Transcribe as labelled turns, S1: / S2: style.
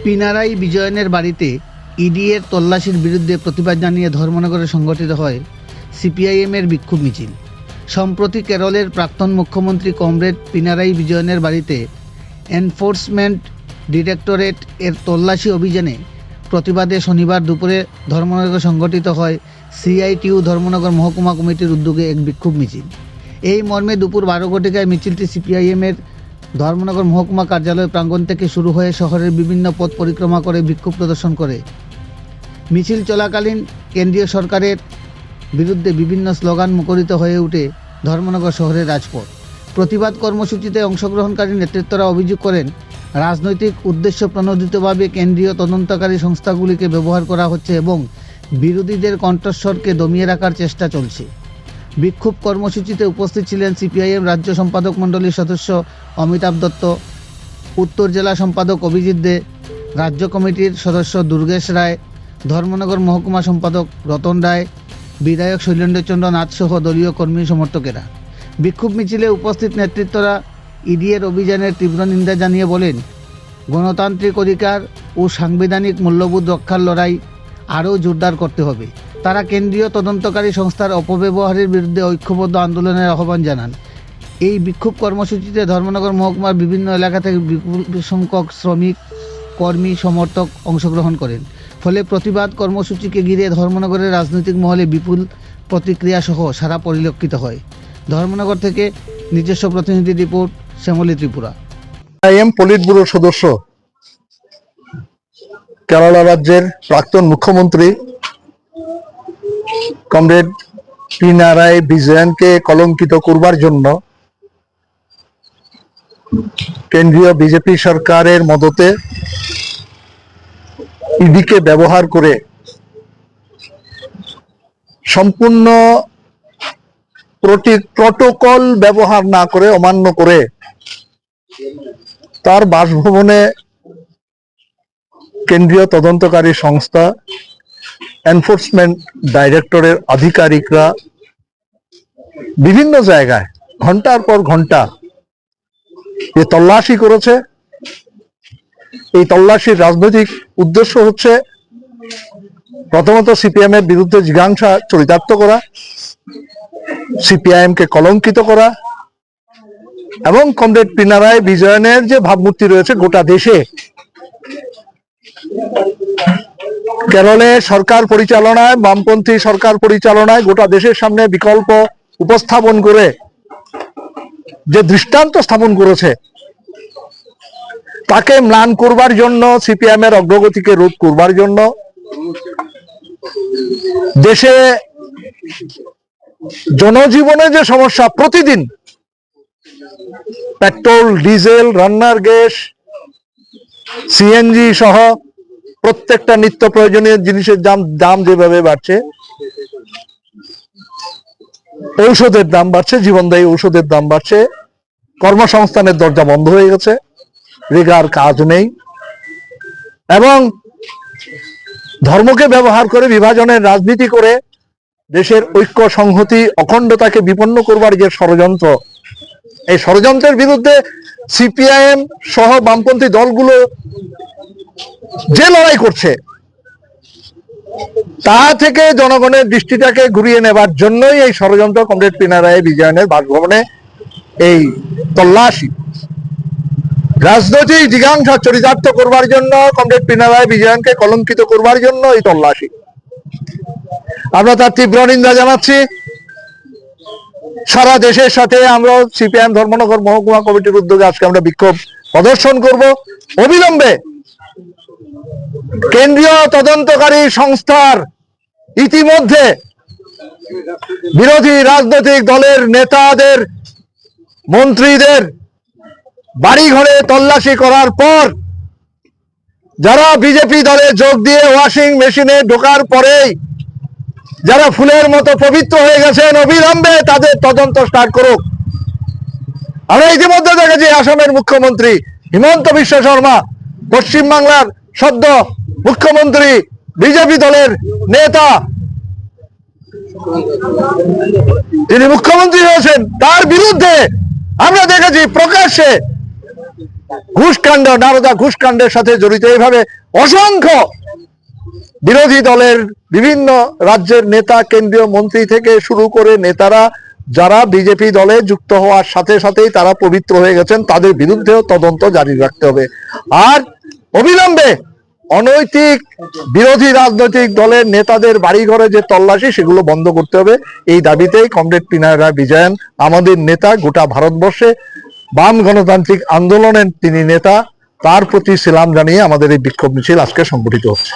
S1: পিনারাই বিজয়নের বাড়িতে ইডি এর তল্লাশির বিরুদ্ধে প্রতিবাদ জানিয়ে ধর্মনগরে সংগঠিত হয় সিপিআইএমের বিক্ষোভ মিছিল। সম্প্রতি কেরলের প্রাক্তন মুখ্যমন্ত্রী কমরেড পিনারাই বিজয়নের বাড়িতে এনফোর্সমেন্ট ডিরেক্টরেট এর তল্লাশি অভিযানে প্রতিবাদে শনিবার দুপুরে ধর্মনগরে সংগঠিত হয় সিআইটিইউ ধর্মনগর মহকুমা কমিটির উদ্যোগে এক বিক্ষোভ মিছিল। এই মর্মে দুপুর 12 ঘটিকায় মিছিলটি সিপিআইএমের ধর্মনগর মহকুমা কার্যালয় প্রাঙ্গণ থেকে শুরু হয়ে শহরের বিভিন্ন পথ পরিক্রমা করে বিক্ষোভ প্রদর্শন করে। মিছিল চলাকালীন কেন্দ্রীয় সরকারের বিরুদ্ধে বিভিন্ন স্লোগান মুখরিত হয়ে ওঠে ধর্মনগর শহরের রাজপথ। প্রতিবাদ কর্মসূচিতে অংশগ্রহণকারী নেতৃত্বরা অভিযোগ করেন, রাজনৈতিক উদ্দেশ্য প্রণোদিতভাবে কেন্দ্রীয় তদন্তকারী সংস্থাগুলিকে ব্যবহার করা হচ্ছে এবং বিরোধীদের কণ্ঠস্বরকে দমিয়ে রাখার চেষ্টা চলছে। বিক্ষোভ কর্মসূচিতে উপস্থিত ছিলেন সিপিআইএম রাজ্য সম্পাদক মণ্ডলীর সদস্য অমিতাভ দত্ত, উত্তর জেলা সম্পাদক অভিজিৎ দে, রাজ্য কমিটির সদস্য দুর্গেশ রায়, ধর্মনগর মহকুমা সম্পাদক রতন রায়, বিধায়ক শৈলেন্দ্রচন্দ্র নাথ সহ দলীয় কর্মী সমর্থকেরা। বিক্ষোভ মিছিলে উপস্থিত নেতৃত্বরা ইডি এর অভিযানের তীব্র নিন্দা জানিয়ে বলেন, গণতান্ত্রিক অধিকার ও সাংবিধানিক মূল্যবোধ রক্ষার লড়াই আরও জোরদার করতে হবে। তারা কেন্দ্রীয় তদন্তকারী সংস্থার অপব্যবহারের বিরুদ্ধে ঐক্যবদ্ধ আন্দোলনের আহ্বান জানান। এই বিক্ষোভ কর্মসূচিতে ধর্মনগর মহকুমার বিভিন্ন এলাকা থেকে বিপুল সংখ্যক শ্রমিক, কর্মী, সমর্থক অংশগ্রহণ করেন। ফলে প্রতিবাদ কর্মসূচিকে ঘিরে ধর্মনগরের রাজনৈতিক মহলে বিপুল প্রতিক্রিয়া সহ সারা পরিলক্ষিত হয়। ধর্মনগর থেকে নিজস্ব প্রতিনিধি report, Shyamali Tripura.
S2: CPIM politburo সদস্য, কেরালা রাজ্যের প্রাক্তন মুখ্যমন্ত্রী কমরেড পিনারাই বিজয়নকে কলঙ্কিত করবার জন্য কেন্দ্রীয় বিজেপি সরকারের মদতে ইডিকে ব্যবহার করে সম্পূর্ণ প্রটোকল ব্যবহার না করে, অমান্য করে তার বাসভবনে কেন্দ্রীয় তদন্তকারী সংস্থা এনফোর্সমেন্ট ডাইরেক্টরের আধিকারিকরা বিভিন্ন জায়গায় ঘন্টার পর ঘন্টা যে তল্লাশি করেছে। এই তল্লাশির রাজনৈতিক উদ্দেশ্য হচ্ছে প্রথমত সিপিএম এর বিরুদ্ধে জিজ্ঞাসা চরিতার্থ করা, সিপিআইএম কে কলঙ্কিত করা এবং কমরেড পিনারাই বিজয়নের যে ভাবমূর্তি রয়েছে গোটা দেশে, কেরলে সরকার পরিচালনায়, বামপন্থী সরকার পরিচালনায় গোটা দেশের সামনে বিকল্প উপস্থাপন করে যে দৃষ্টান্ত স্থাপন করেছে, তাকে ম্লান করবার জন্য, সিপিএম এর অগ্রগতিকে রোধ করবার জন্য দেশে জনজীবনে যে সমস্যা, প্রতিদিন পেট্রোল, ডিজেল, রান্নার গ্যাস, সিএনজি সহ প্রত্যেকটা নিত্য প্রয়োজনীয় জিনিসের দাম যেভাবে বাড়ছে, ঔষধের দাম বাড়ছে, জীবনদায়ী ঔষধের দাম বাড়ছে, কর্মসংস্থানের দরজা বন্ধ হয়ে গেছে, রেগার কাজ নেই এবং ধর্মকে ব্যবহার করে বিভাজনের রাজনীতি করে দেশের ঐক্য, সংহতি, অখণ্ডতাকে বিপন্ন করবার যে ষড়যন্ত্র, এই ষড়যন্ত্রের বিরুদ্ধে সিপিআইএম সহ বামপন্থী দলগুলো যে লড়াই করছে, তা থেকে জনগণের দৃষ্টিটাকে ঘুরিয়ে নেবার জন্যই এই ষড়যন্ত্র। কমরেড পিনারাই বিজয়নের বাসভবনে এই তল্লাশি রাজনৈতিক জিজ্ঞাসা চরিতার্থ করবার জন্য, কমরেড পিনারাই বিজয়নকে কলঙ্কিত করবার জন্য এই তল্লাশি। আমরা তার তীব্র নিন্দা জানাচ্ছি। সারা দেশের সাথে আমরা সিপিআইএম ধর্মনগর মহকুমা কমিটির উদ্যোগে আজকে আমরা বিক্ষোভ প্রদর্শন করব। অবিলম্বে কেন্দ্রীয় তদন্তকারী সংস্থার ইতিমধ্যে বিরোধী রাজনৈতিক দলের নেতাদের, মন্ত্রীদের বাড়িঘরে তল্লাশি করার পর যারা বিজেপি দলে যোগ দিয়ে ওয়াশিং মেশিনে ঢোকার পরেই যারা ফুলের মতো পবিত্র হয়ে গেছেন, অবিলম্বে তাদের তদন্ত স্টার্ট করুক। আমরা ইতিমধ্যে দেখেছি আসামের মুখ্যমন্ত্রী হিমন্ত বিশ্ব শর্মা, পশ্চিমবাংলার সদ্য মুখ্যমন্ত্রী, বিজেপি দলের নেতা, তিনি মুখ্যমন্ত্রী হয়েছেন, তার বিরুদ্ধে আমরা দেখেছি প্রকাশ্যে ঘুষকাণ্ড, নারদা ঘুষকাণ্ডের সাথে জড়িত এইভাবে অসংখ্য বিরোধী দলের বিভিন্ন রাজ্যের নেতা, কেন্দ্রীয় মন্ত্রী থেকে শুরু করে নেতারা যারা বিজেপি দলে যুক্ত হওয়ার সাথে সাথেই তারা পবিত্র হয়ে গেছেন, তাদের বিরুদ্ধেও তদন্ত জারি রাখতে হবে। আর অবিলম্বে অনৈতিক বিরোধী রাজনৈতিক দলের নেতাদের বাড়িঘরে যে তল্লাশি, সেগুলো বন্ধ করতে হবে। এই দাবিতেই কমরেড পিনারাই বিজয়ন, আমাদের নেতা, গোটা ভারতবর্ষে বাম গণতান্ত্রিক আন্দোলনের তিনি নেতা, তার প্রতি সেলাম জানিয়ে আমাদের এই বিক্ষোভ মিছিল আজকে সংগঠিত হচ্ছে।